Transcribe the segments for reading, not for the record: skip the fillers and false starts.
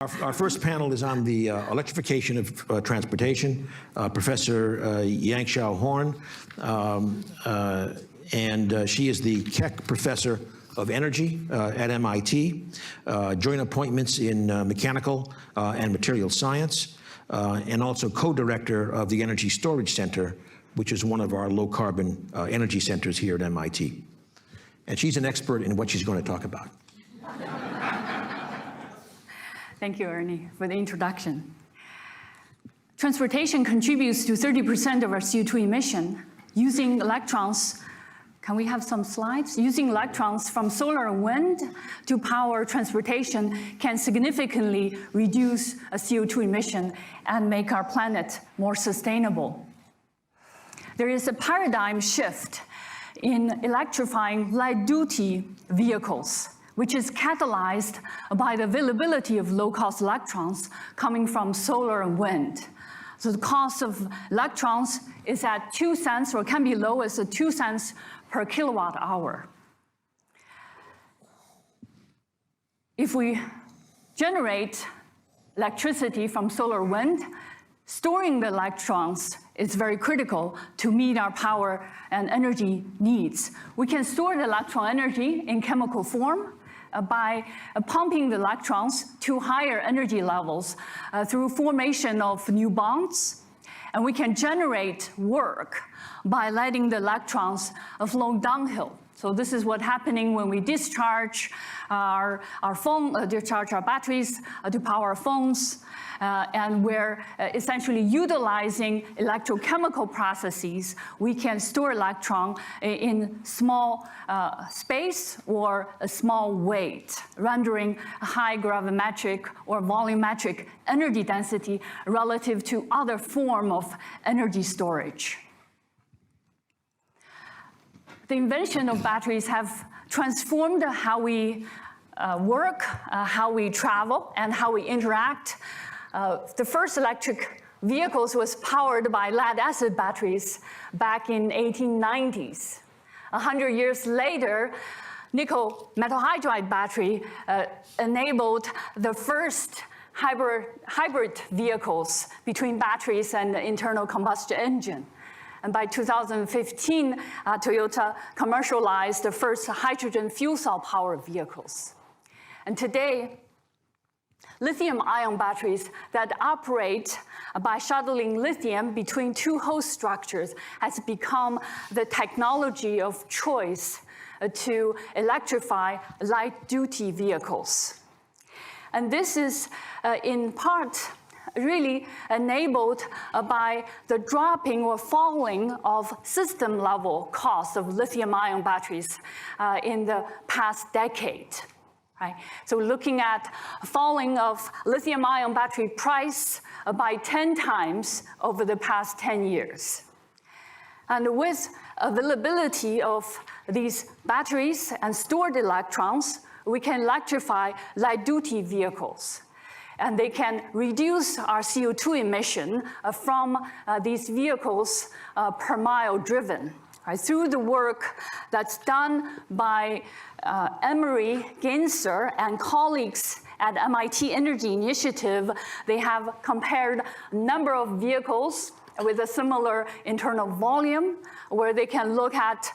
Our first panel is on the electrification of transportation. Professor Yangxiao Horn, and she is the Keck Professor of Energy at MIT, joint appointments in mechanical and material science, and also co-director of the Energy Storage Center, which is one of our low-carbon energy centers here at MIT. And she's an expert in what she's going to talk about. Thank you, Ernie, for the introduction. Transportation contributes to 30% of our CO2 emission. Using electrons, can we have some slides? Using electrons from solar and wind to power transportation can significantly reduce a CO2 emission and make our planet more sustainable. There is a paradigm shift in electrifying light-duty vehicles, which is catalyzed by the availability of low-cost electrons coming from solar and wind. So the cost of electrons is at 2 cents, or can be low as 2 cents per kilowatt hour. If we generate electricity from solar and wind, storing the electrons is very critical to meet our power and energy needs. We can store the electron energy in chemical form by pumping the electrons to higher energy levels through formation of new bonds. And we can generate work by letting the electrons flow downhill. So this is what's happening when we discharge our batteries to power our phones. And we're essentially utilizing electrochemical processes. We can store electron in small space or a small weight, rendering high gravimetric or volumetric energy density relative to other form of energy storage. The invention of batteries have transformed how we work, how we travel, and how we interact. The first electric vehicles was powered by lead-acid batteries back in 1890s. 100 years later, nickel metal hydride battery enabled the first hybrid vehicles between batteries and the internal combustion engine. And by 2015, Toyota commercialized the first hydrogen fuel cell powered vehicles. And today, lithium-ion batteries that operate by shuttling lithium between two host structures has become the technology of choice to electrify light-duty vehicles. And this is in part really enabled by the dropping or falling of system-level costs of lithium-ion batteries in the past decade. Right. So looking at falling of lithium-ion battery price by 10 times over the past 10 years. And with availability of these batteries and stored electrons, we can electrify light-duty vehicles. And they can reduce our CO2 emission from these vehicles per mile driven. Right, through the work that's done by Emery Gainser and colleagues at MIT Energy Initiative, they have compared a number of vehicles with a similar internal volume, where they can look at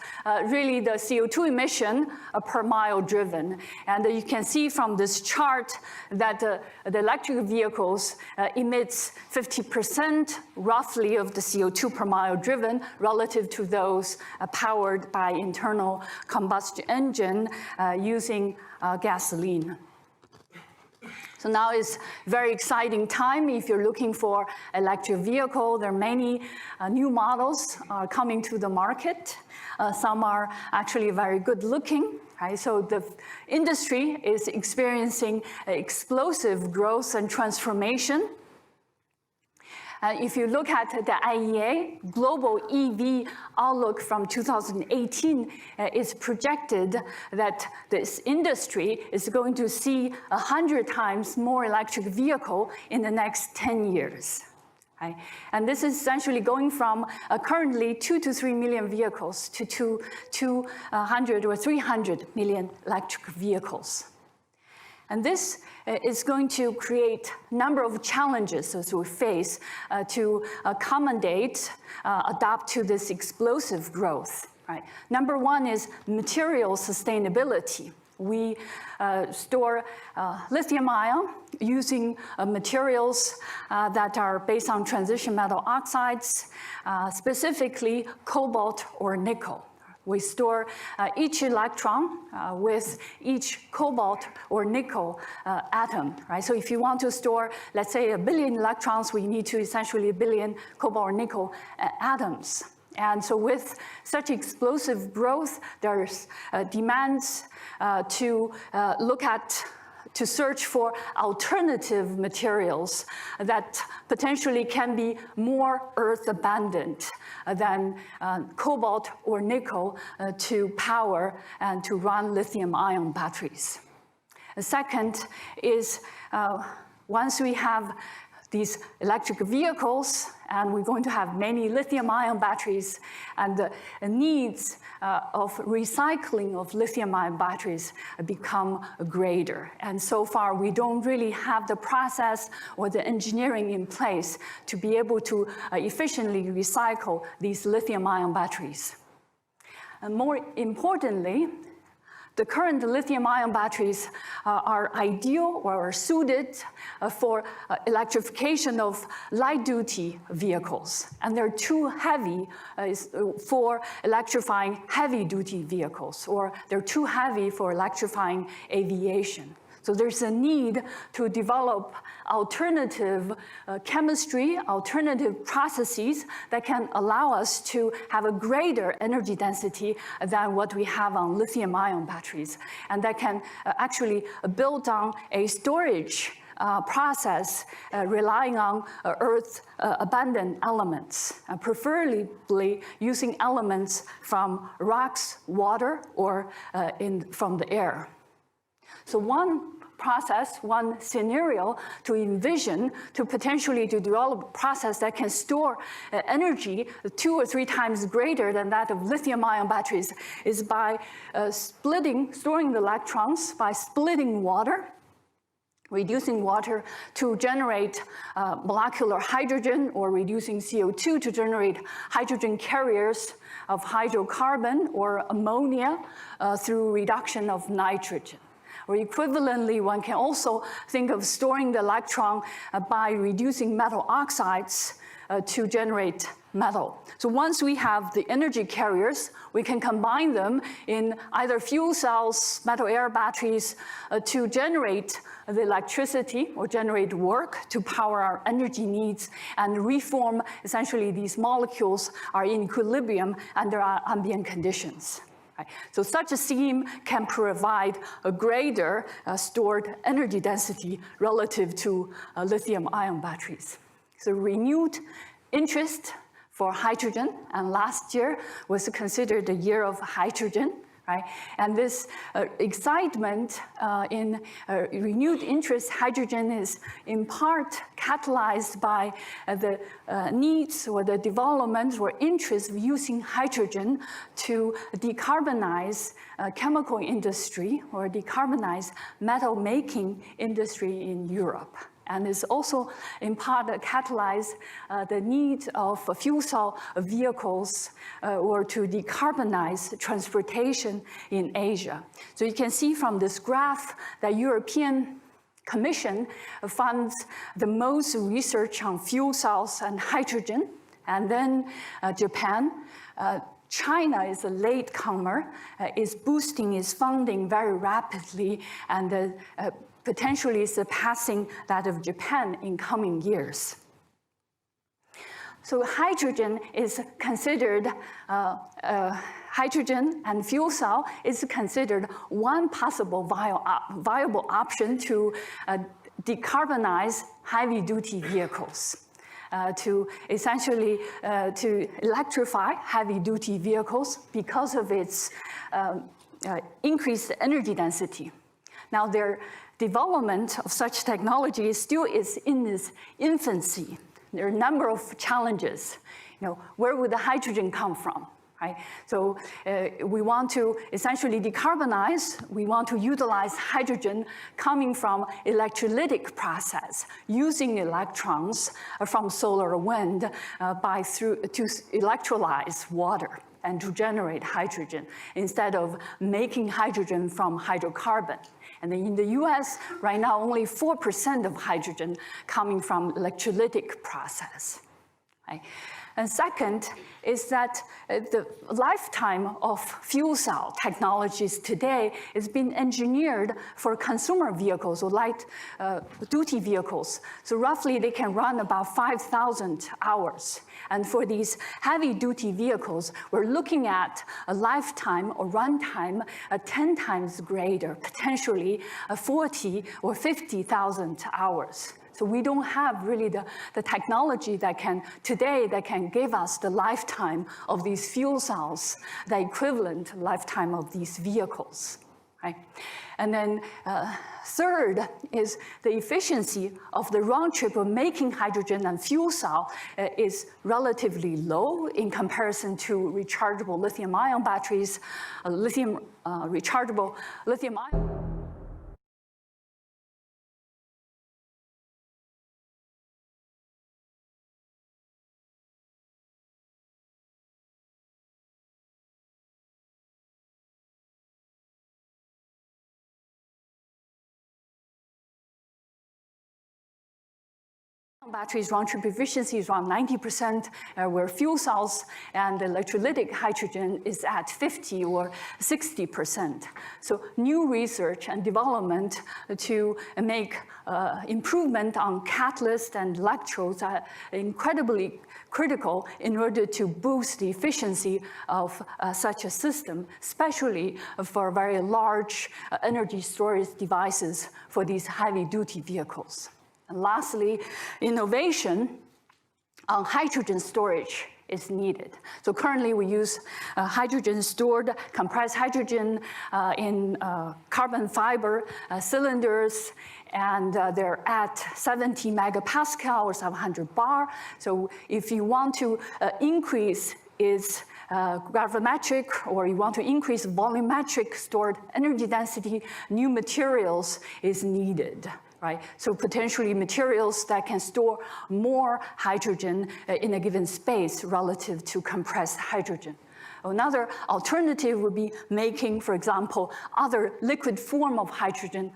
really the CO2 emission per mile driven. And you can see from this chart that the electric vehicles emits 50% roughly of the CO2 per mile driven relative to those powered by internal combustion engine using gasoline. So now is a very exciting time if you're looking for electric vehicle. There are many new models coming to the market. Some are actually very good looking. Right? So the industry is experiencing explosive growth and transformation. If you look at the IEA global EV outlook from 2018, it's projected that this industry is going to see 100 times more electric vehicle in the next 10 years. Right? And this is essentially going from currently 2 to 3 million vehicles to 200 or 300 million electric vehicles. And this is going to create a number of challenges as we face to accommodate, adapt to this explosive growth. Right? Number one is material sustainability. We store lithium ion using materials that are based on transition metal oxides, specifically cobalt or nickel. We store each electron with each cobalt or nickel atom, right? So if you want to store, let's say, 1 billion electrons, we need to essentially 1 billion cobalt or nickel atoms. And so with such explosive growth, there's demands to search for alternative materials that potentially can be more earth abundant than cobalt or nickel to power and to run lithium ion batteries. The second is once we have these electric vehicles, and we're going to have many lithium-ion batteries, and the needs of recycling of lithium-ion batteries become greater. And so far, we don't really have the process or the engineering in place to be able to efficiently recycle these lithium-ion batteries. And more importantly, the current lithium-ion batteries are ideal or are suited for electrification of light-duty vehicles, and they're too heavy for electrifying heavy-duty vehicles, or they're too heavy for electrifying aviation. So there's a need to develop alternative chemistry, alternative processes that can allow us to have a greater energy density than what we have on lithium-ion batteries, and that can actually build on a storage process relying on earth-abundant elements, preferably using elements from rocks, water, or from the air. So one process, one scenario to envision to potentially to develop a process that can store energy 2 or 3 times greater than that of lithium-ion batteries is by storing the electrons by splitting water, reducing water to generate molecular hydrogen, or reducing CO2 to generate hydrogen carriers of hydrocarbon or ammonia through reduction of nitrogen. Or equivalently, one can also think of storing the electron by reducing metal oxides to generate metal. So once we have the energy carriers, we can combine them in either fuel cells, metal air batteries to generate the electricity or generate work to power our energy needs and reform essentially these molecules are in equilibrium under ambient conditions. Right. So such a scheme can provide a greater stored energy density relative to lithium-ion batteries. So renewed interest for hydrogen, and last year was considered the year of hydrogen. Right? And this excitement in renewed interest, hydrogen is in part catalyzed by the needs or the development or interest of using hydrogen to decarbonize chemical industry or decarbonize metal making industry in Europe. And it's also in part catalyze the need of fuel cell vehicles or to decarbonize transportation in Asia. So you can see from this graph that European Commission funds the most research on fuel cells and hydrogen, and then Japan. China is a latecomer, is boosting its funding very rapidly, and potentially surpassing that of Japan in coming years. So hydrogen is considered, hydrogen and fuel cell is considered one possible viable option to decarbonize heavy-duty vehicles. To essentially to electrify heavy-duty vehicles because of its increased energy density. Now, their development of such technology still is in its infancy. There are a number of challenges. Where would the hydrogen come from? right? So we want to essentially decarbonize. We want to utilize hydrogen coming from electrolytic process, using electrons from solar or wind to electrolyze water and to generate hydrogen instead of making hydrogen from hydrocarbon. And then in the US, right now, only 4% of hydrogen coming from electrolytic process. Right? And second is that the lifetime of fuel cell technologies today is being engineered for consumer vehicles or light duty vehicles. So roughly they can run about 5,000 hours. And for these heavy duty vehicles, we're looking at a lifetime or runtime 10 times greater, potentially 40 or 50,000 hours. So we don't have really the technology that can give us the lifetime of these fuel cells, the equivalent lifetime of these vehicles, right? And then third is the efficiency of the round trip of making hydrogen and fuel cell is relatively low in comparison to rechargeable lithium-ion batteries, rechargeable lithium-ion. Batteries round-trip efficiency is around 90%, where fuel cells and electrolytic hydrogen is at 50 or 60%. So new research and development to make improvement on catalyst and electrodes are incredibly critical in order to boost the efficiency of such a system, especially for very large energy storage devices for these heavy-duty vehicles. And lastly, innovation on hydrogen storage is needed. So currently we use hydrogen stored, compressed hydrogen in carbon fiber cylinders, and they're at 70 megapascal or 700 bar. So if you want to increase its gravimetric, or you want to increase volumetric stored energy density, new materials is needed. Right? So potentially materials that can store more hydrogen in a given space relative to compressed hydrogen. Another alternative would be making, for example, other liquid form of hydrogen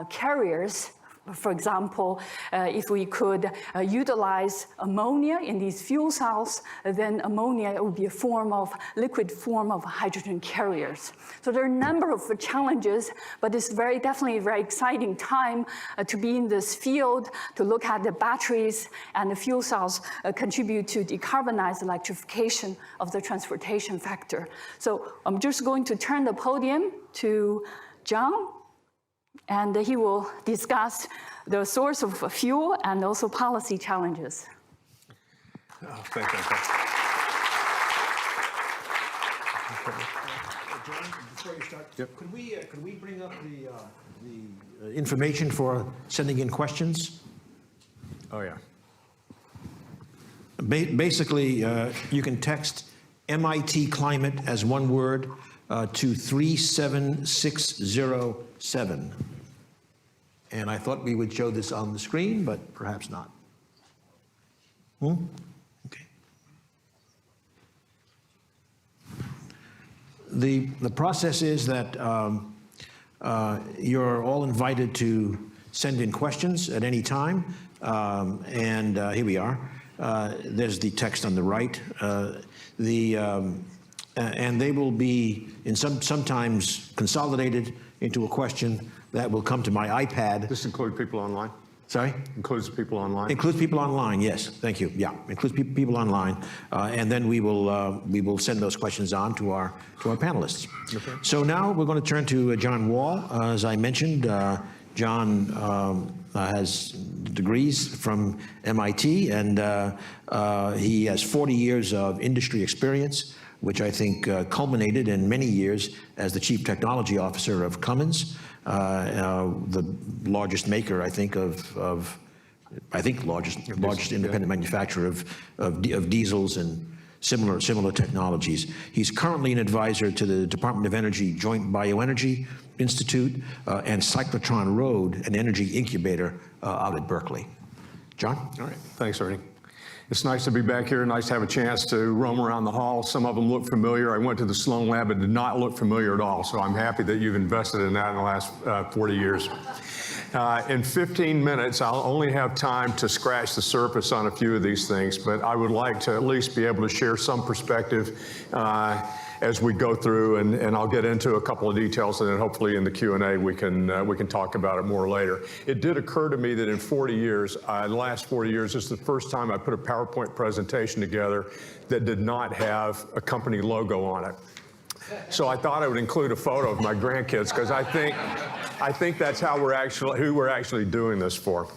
carriers. For example, if we could utilize ammonia in these fuel cells, then ammonia would be a liquid form of hydrogen carriers. So there are a number of challenges, but it's definitely a very exciting time to be in this field, to look at the batteries and the fuel cells contribute to decarbonize electrification of the transportation sector. So I'm just going to turn the podium to John, and he will discuss the source of fuel and also policy challenges. Oh, thank you. John, before you start, yep. Could we bring up the information for sending in questions? Oh, yeah. Basically, you can text MIT climate as one word to 37607. And I thought we would show this on the screen, but perhaps not. Okay. The process is that you're all invited to send in questions at any time. And here we are. There's the text on the right. And they will be sometimes consolidated into a question that will come to my iPad. This includes people online? Sorry? Includes people online? Includes people online, yes. Thank you. Yeah, includes people online. And then we will send those questions on to our panelists. Okay. So now we're going to turn to John Wall. As I mentioned, John has degrees from MIT, and he has 40 years of industry experience, which I think culminated in many years as the Chief Technology Officer of Cummins, the largest maker, I think, largest independent manufacturer of diesels and similar technologies. He's currently an advisor to the Department of Energy Joint Bioenergy Institute and Cyclotron Road, an energy incubator out at Berkeley. John? All right, thanks, Ernie. It's nice to be back here, nice to have a chance to roam around the hall. Some of them look familiar. I went to the Sloan Lab and did not look familiar at all, so I'm happy that you've invested in that in the last 40 years. In 15 minutes, I'll only have time to scratch the surface on a few of these things, but I would like to at least be able to share some perspective as we go through, and I'll get into a couple of details, and then hopefully in the Q&A we can talk about it more later. It did occur to me that in 40 years, the last 40 years, this is the first time I put a PowerPoint presentation together that did not have a company logo on it. So I thought I would include a photo of my grandkids, because I think that's how who we're actually doing this for.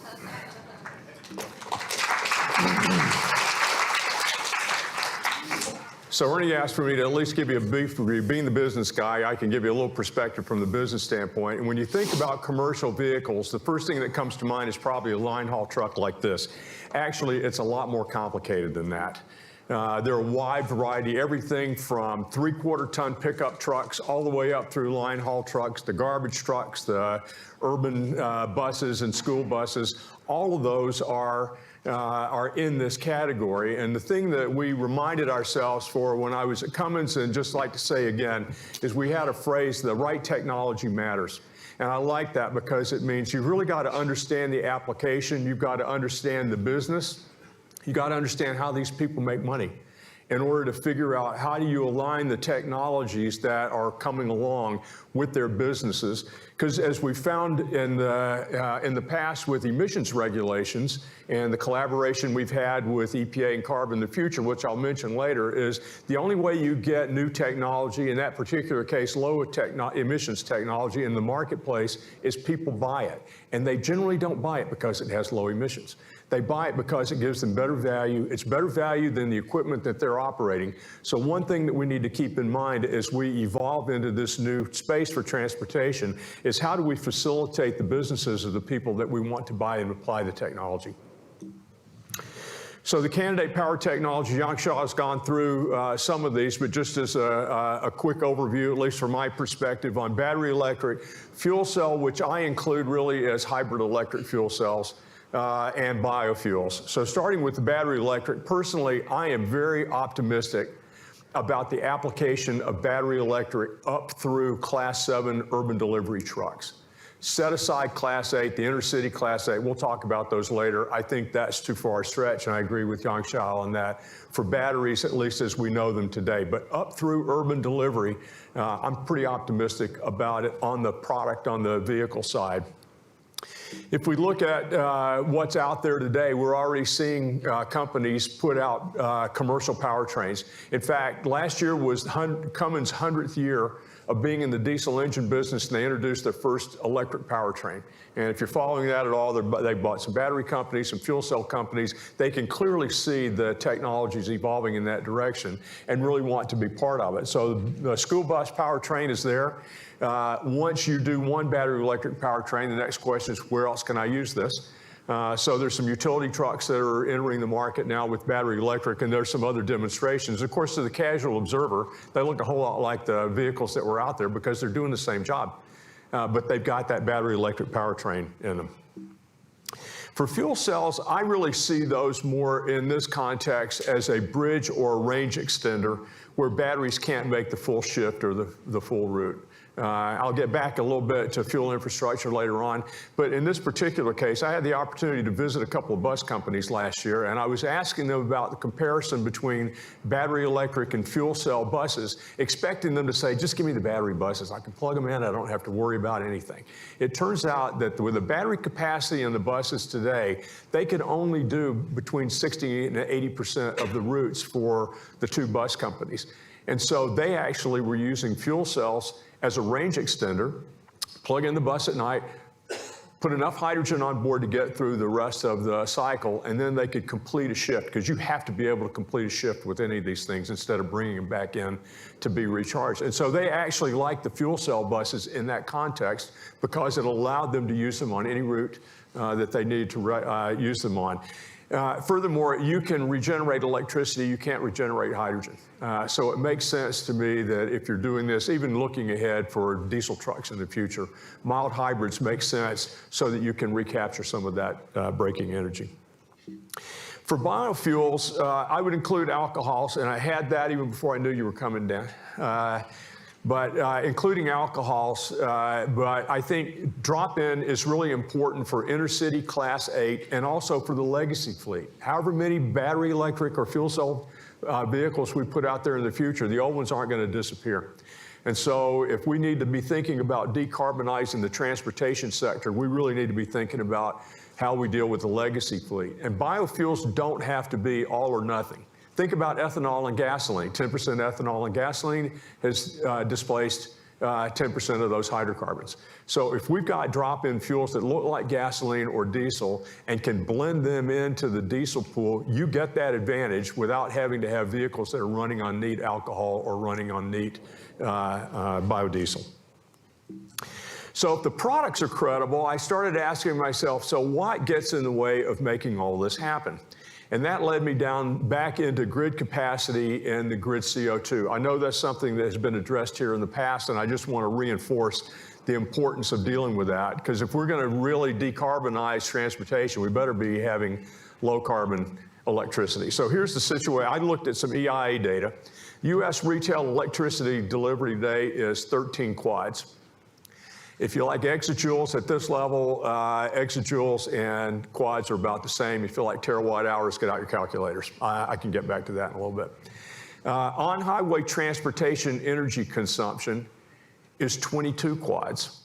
So Ernie asked for me to at least give you a brief review. Being the business guy, I can give you a little perspective from the business standpoint. And when you think about commercial vehicles, the first thing that comes to mind is probably a line haul truck like this. Actually, it's a lot more complicated than that. There are a wide variety, everything from 3/4-ton pickup trucks all the way up through line haul trucks, the garbage trucks, the urban buses and school buses. All of those are in this category. And the thing that we reminded ourselves for when I was at Cummins, and just like to say again, is we had a phrase, the right technology matters. And I like that because it means you've really got to understand the application, you've got to understand the business, you got to understand how these people make money in order to figure out how do you align the technologies that are coming along with their businesses. Because as we found in the past with emissions regulations and the collaboration we've had with EPA and CARB in the future, which I'll mention later, is the only way you get new technology, in that particular case, low emissions technology in the marketplace, is people buy it. And they generally don't buy it because it has low emissions. They buy it because it gives them better value. It's better value than the equipment that they're operating. So one thing that we need to keep in mind as we evolve into this new space for transportation is how do we facilitate the businesses of the people that we want to buy and apply the technology. So the candidate power technology, Yangshaw has gone through some of these, but just as a quick overview, at least from my perspective, on battery electric, fuel cell, which I include really as hybrid electric fuel cells, and biofuels. So starting with the battery electric, personally, I am very optimistic about the application of battery electric up through Class 7 urban delivery trucks. Set aside Class 8, the intercity Class 8, we'll talk about those later. I think that's too far a stretch, and I agree with Yangshaw on that, for batteries, at least as we know them today. But up through urban delivery, I'm pretty optimistic about it on the product, on the vehicle side. If we look at what's out there today, we're already seeing companies put out commercial powertrains. In fact, last year was Cummins' 100th year of being in the diesel engine business, and they introduced their first electric powertrain. And if you're following that at all, they bought some battery companies, some fuel cell companies. They can clearly see the technologies evolving in that direction and really want to be part of it. So the school bus powertrain is there. Once you do one battery electric powertrain, the next question is, where else can I use this? So there's some utility trucks that are entering the market now with battery electric, and there's some other demonstrations. Of course, to the casual observer, they look a whole lot like the vehicles that were out there because they're doing the same job, but they've got that battery electric powertrain in them. For fuel cells, I really see those more in this context as a bridge or a range extender where batteries can't make the full shift or the full route. I'll get back a little bit to fuel infrastructure later on, but in this particular case, I had the opportunity to visit a couple of bus companies last year, and I was asking them about the comparison between battery electric and fuel cell buses, expecting them to say, just give me the battery buses. I can plug them in, I don't have to worry about anything. It turns out that with the battery capacity in the buses today, they could only do between 60 and 80% of the routes for the two bus companies. And so they actually were using fuel cells as a range extender, plug in the bus at night, put enough hydrogen on board to get through the rest of the cycle, and then they could complete a shift, because you have to be able to complete a shift with any of these things instead of bringing them back in to be recharged. And so they actually liked the fuel cell buses in that context because it allowed them to use them on any route that they need to use them on. Furthermore, you can regenerate electricity, you can't regenerate hydrogen. So it makes sense to me that if you're doing this, even looking ahead for diesel trucks in the future, mild hybrids make sense so that you can recapture some of that braking energy. For biofuels, I would include alcohols, and I had that even before I knew you were coming down. Including alcohols, but I think drop-in is really important for intercity Class 8 and also for the legacy fleet. However many battery electric or fuel cell vehicles we put out there in the future, the old ones aren't going to disappear. And so if we need to be thinking about decarbonizing the transportation sector, we really need to be thinking about how we deal with the legacy fleet. And biofuels don't have to be all or nothing. Think about ethanol and gasoline. 10% ethanol and gasoline has displaced 10% of those hydrocarbons. So if we've got drop-in fuels that look like gasoline or diesel and can blend them into the diesel pool, you get that advantage without having to have vehicles that are running on neat alcohol or running on neat biodiesel. So if the products are credible, I started asking myself, so what gets in the way of making all this happen? And that led me back into grid capacity and the grid CO2. I know that's something that has been addressed here in the past, and I just want to reinforce the importance of dealing with that, because if we're going to really decarbonize transportation, we better be having low carbon electricity. So here's the situation. I looked at some EIA data. U.S. retail electricity delivery today is 13 quads. If you like exajoules at this level, exajoules and quads are about the same. If you like terawatt hours, get out your calculators. I can get back to that in a little bit. On-highway transportation energy consumption is 22 quads.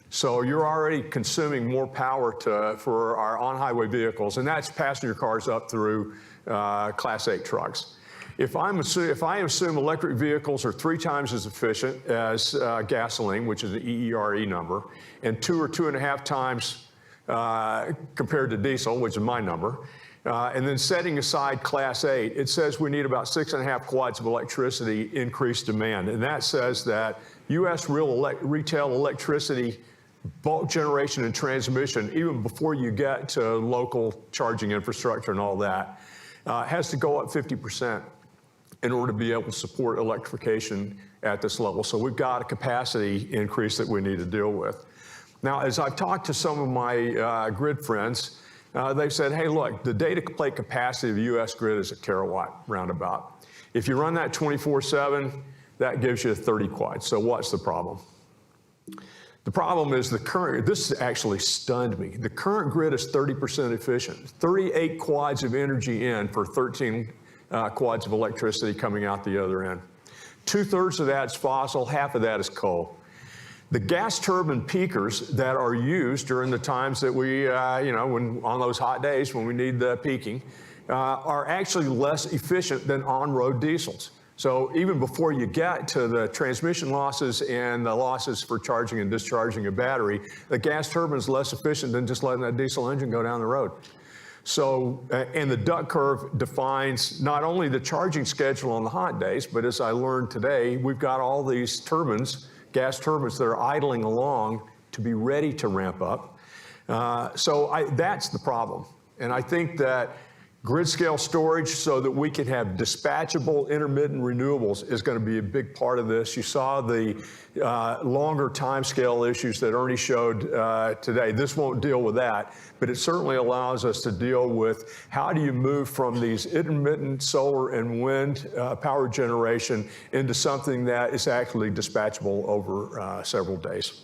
So you're already consuming more power for our on-highway vehicles, and that's passenger cars up through Class 8 trucks. If I assume electric vehicles are 3 times as efficient as gasoline, which is an EERE number, and 2 or 2.5 times compared to diesel, which is my number, and then setting aside Class 8, it says we need about 6.5 quads of electricity increased demand. And that says that U.S. retail electricity bulk generation and transmission, even before you get to local charging infrastructure and all that, has to go up 50%. In order to be able to support electrification at this level. So we've got a capacity increase that we need to deal with. Now, as I've talked to some of my grid friends, they've said, hey, look, the data plate capacity of the US grid is a terawatt roundabout. If you run that 24/7, that gives you 30 quads. So what's the problem? The problem is this actually stunned me. The current grid is 30% efficient, 38 quads of energy in for 13 quads of electricity coming out the other end. 2/3 of that's fossil, half of that is coal. The gas turbine peakers that are used during the times that we, on those hot days when we need the peaking, are actually less efficient than on-road diesels. So even before you get to the transmission losses and the losses for charging and discharging a battery, the gas turbine is less efficient than just letting that diesel engine go down the road. So, and the duck curve defines not only the charging schedule on the hot days, but as I learned today, we've got all these turbines, gas turbines that are idling along to be ready to ramp up. That's the problem. And I think that grid scale storage so that we can have dispatchable intermittent renewables is going to be a big part of this. You saw the longer time scale issues that Ernie showed today. This won't deal with that, but it certainly allows us to deal with how do you move from these intermittent solar and wind power generation into something that is actually dispatchable over several days.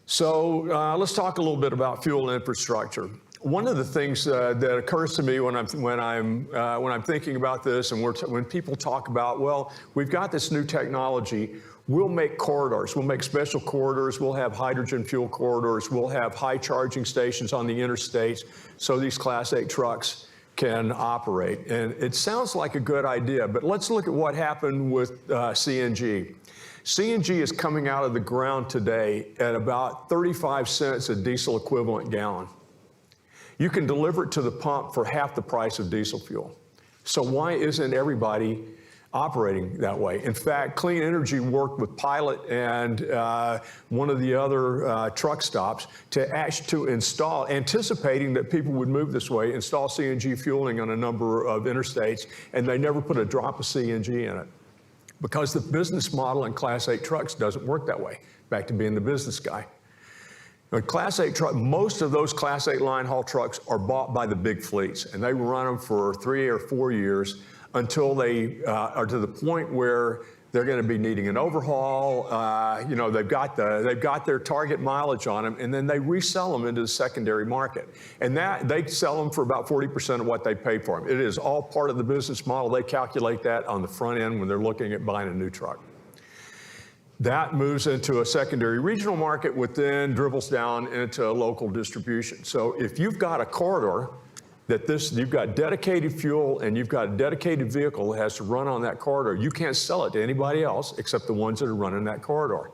So let's talk a little bit about fuel infrastructure. One of the things that occurs to me when I'm thinking about this, and when people talk about, well, we've got this new technology, we'll make corridors, we'll make special corridors, we'll have hydrogen fuel corridors, we'll have high charging stations on the interstates so these Class 8 trucks can operate. And it sounds like a good idea, but let's look at what happened with CNG. CNG is coming out of the ground today at about 35 cents a diesel equivalent gallon. You can deliver it to the pump for half the price of diesel fuel. So why isn't everybody operating that way. In fact, Clean Energy worked with Pilot and one of the other truck stops to install, anticipating that people would move this way, install CNG fueling on a number of interstates, and they never put a drop of CNG in it because the business model in Class 8 trucks doesn't work that way. Back to being the business guy. Class 8 truck, most of those Class 8 line haul trucks are bought by the big fleets, and they run them for 3 or 4 years until they are to the point where they're going to be needing an overhaul. You know, they've got their target mileage on them, and then they resell them into the secondary market, and that they sell them for about 40% of what they pay for them. It is all part of the business model. They calculate that on the front end when they're looking at buying a new truck. That moves into a secondary regional market, which then dribbles down into local distribution. So if you've got a corridor you've got dedicated fuel and you've got a dedicated vehicle that has to run on that corridor, you can't sell it to anybody else except the ones that are running that corridor.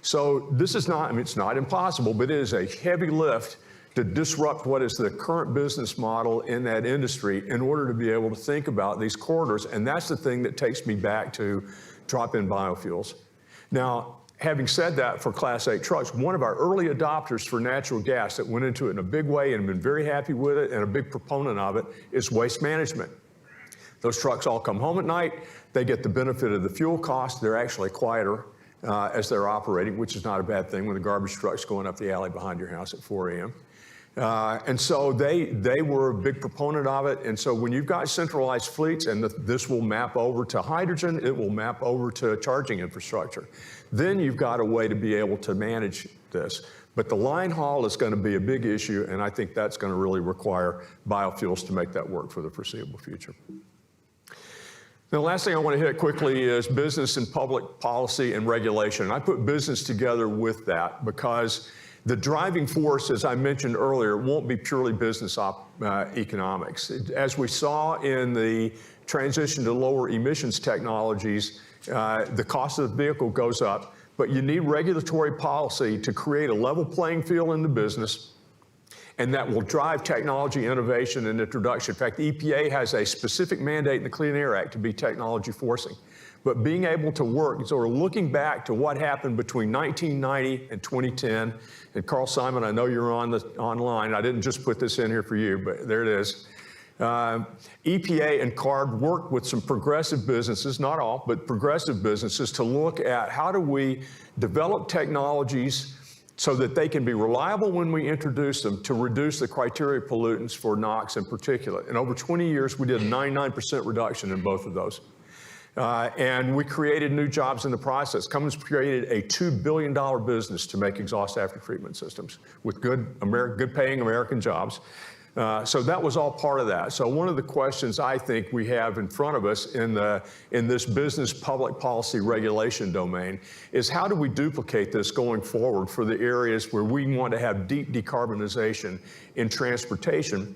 So this is not, I mean, it's not impossible, but it is a heavy lift to disrupt what is the current business model in that industry in order to be able to think about these corridors. And that's the thing that takes me back to drop-in biofuels. Now, having said that, for Class 8 trucks, one of our early adopters for natural gas that went into it in a big way and been very happy with it and a big proponent of it is Waste Management. Those trucks all come home at night. They get the benefit of the fuel cost. They're actually quieter as they're operating, which is not a bad thing when the garbage truck's going up the alley behind your house at 4 a.m. And so they were a big proponent of it. And so when you've got centralized fleets, and this will map over to hydrogen, it will map over to charging infrastructure, then you've got a way to be able to manage this. But the line haul is going to be a big issue, and I think that's going to really require biofuels to make that work for the foreseeable future. The last thing I want to hit quickly is business and public policy and regulation. And I put business together with that because the driving force, as I mentioned earlier, won't be purely business economics. As we saw in the transition to lower emissions technologies, the cost of the vehicle goes up, but you need regulatory policy to create a level playing field in the business, and that will drive technology innovation and introduction. In fact, the EPA has a specific mandate in the Clean Air Act to be technology forcing. But being able to work, so we're looking back to what happened between 1990 and 2010. And Carl Simon, I know you're online. I didn't just put this in here for you, but there it is. EPA and CARB worked with some progressive businesses, not all, but progressive businesses, to look at how do we develop technologies so that they can be reliable when we introduce them to reduce the criteria pollutants for NOx and particulate. And over 20 years, we did a 99% reduction in both of those. And we created new jobs in the process. Cummins created a $2 billion business to make exhaust after treatment systems with good paying American jobs. So that was all part of that. So one of the questions I think we have in front of us in this business public policy regulation domain is how do we duplicate this going forward for the areas where we want to have deep decarbonization in transportation,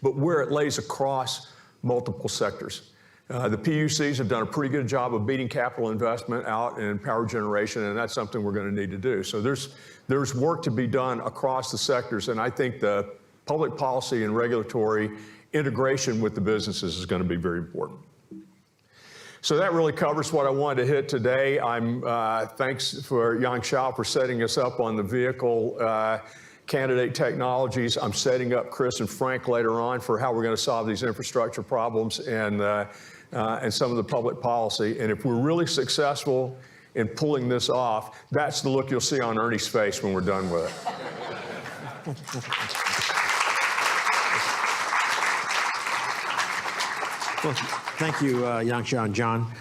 but where it lays across multiple sectors. The PUCs have done a pretty good job of beating capital investment out in power generation, and that's something we're going to need to do. So there's work to be done across the sectors, and I think the public policy and regulatory integration with the businesses is going to be very important. So that really covers what I wanted to hit today. Thanks for Yang Xiao for setting us up on the vehicle candidate technologies. I'm setting up Chris and Frank later on for how we're going to solve these infrastructure problems and some of the public policy. And if we're really successful in pulling this off, that's the look you'll see on Ernie's face when we're done with it. Well, thank you, Yang Xiao and John.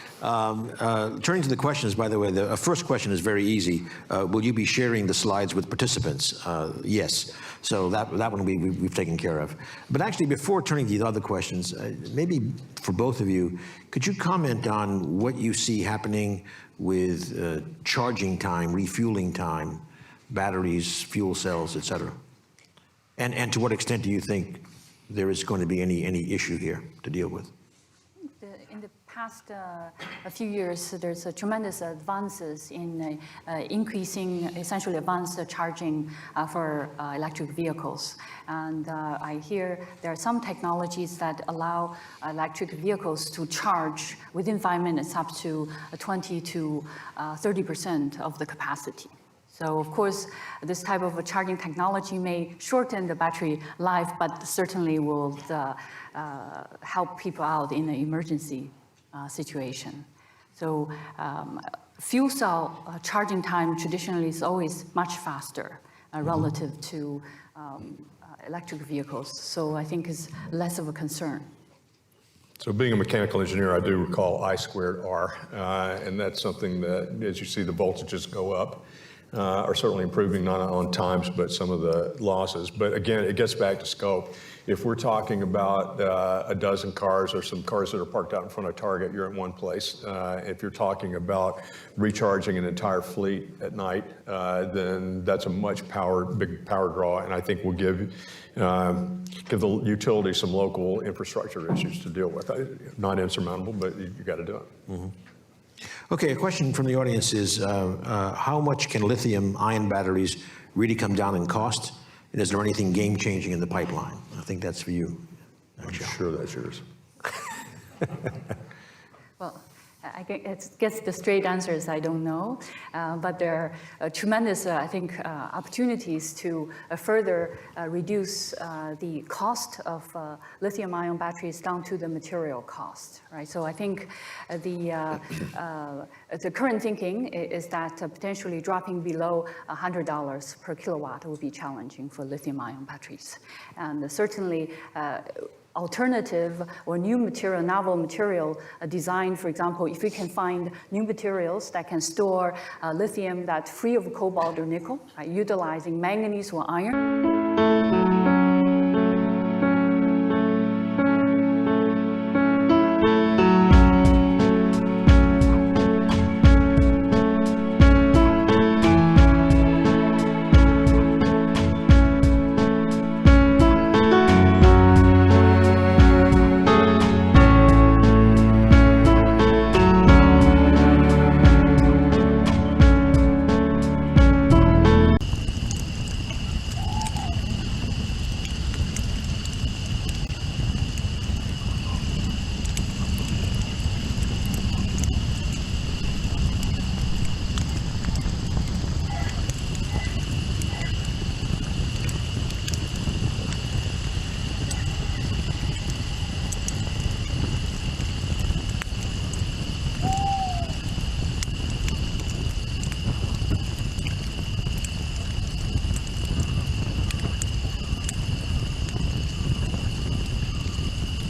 Turning to the questions, by the way, the first question is very easy. Will you be sharing the slides with participants? Yes. So that one we've taken care of. But actually, before turning to the other questions, maybe for both of you, could you comment on what you see happening with charging time, refueling time, batteries, fuel cells, et cetera? And to what extent do you think there is going to be any issue here to deal with? In the past a few years, there's a tremendous advances in increasing essentially advanced charging for electric vehicles. And I hear there are some technologies that allow electric vehicles to charge within 5 minutes up to 20 to 30% of the capacity. So of course, this type of a charging technology may shorten the battery life, but certainly will help people out in an emergency situation. So fuel cell charging time traditionally is always much faster relative to electric vehicles. So I think it's less of a concern. So being a mechanical engineer, I do recall I squared R, and that's something that, as you see the voltages go up, are certainly improving not on times, but some of the losses. But again, it gets back to scope. If we're talking about a dozen cars or some cars that are parked out in front of Target, you're in one place. If you're talking about recharging an entire fleet at night, then that's a much big power draw, and I think will give the utility some local infrastructure issues to deal with. Not insurmountable, but you got to do it. Mm-hmm. Okay, a question from the audience is, how much can lithium-ion batteries really come down in cost? And is there anything game-changing in the pipeline? I think that's for you, Michelle. I'm sure that's yours. Well, I guess the straight answer is I don't know, but there are tremendous, I think, opportunities to further reduce the cost of lithium-ion batteries down to the material cost, right? So I think the current thinking is that potentially dropping below $100 per kilowatt would be challenging for lithium-ion batteries, and certainly. Alternative or new material, novel material design, for example, if we can find new materials that can store lithium that's free of cobalt or nickel, utilizing manganese or iron.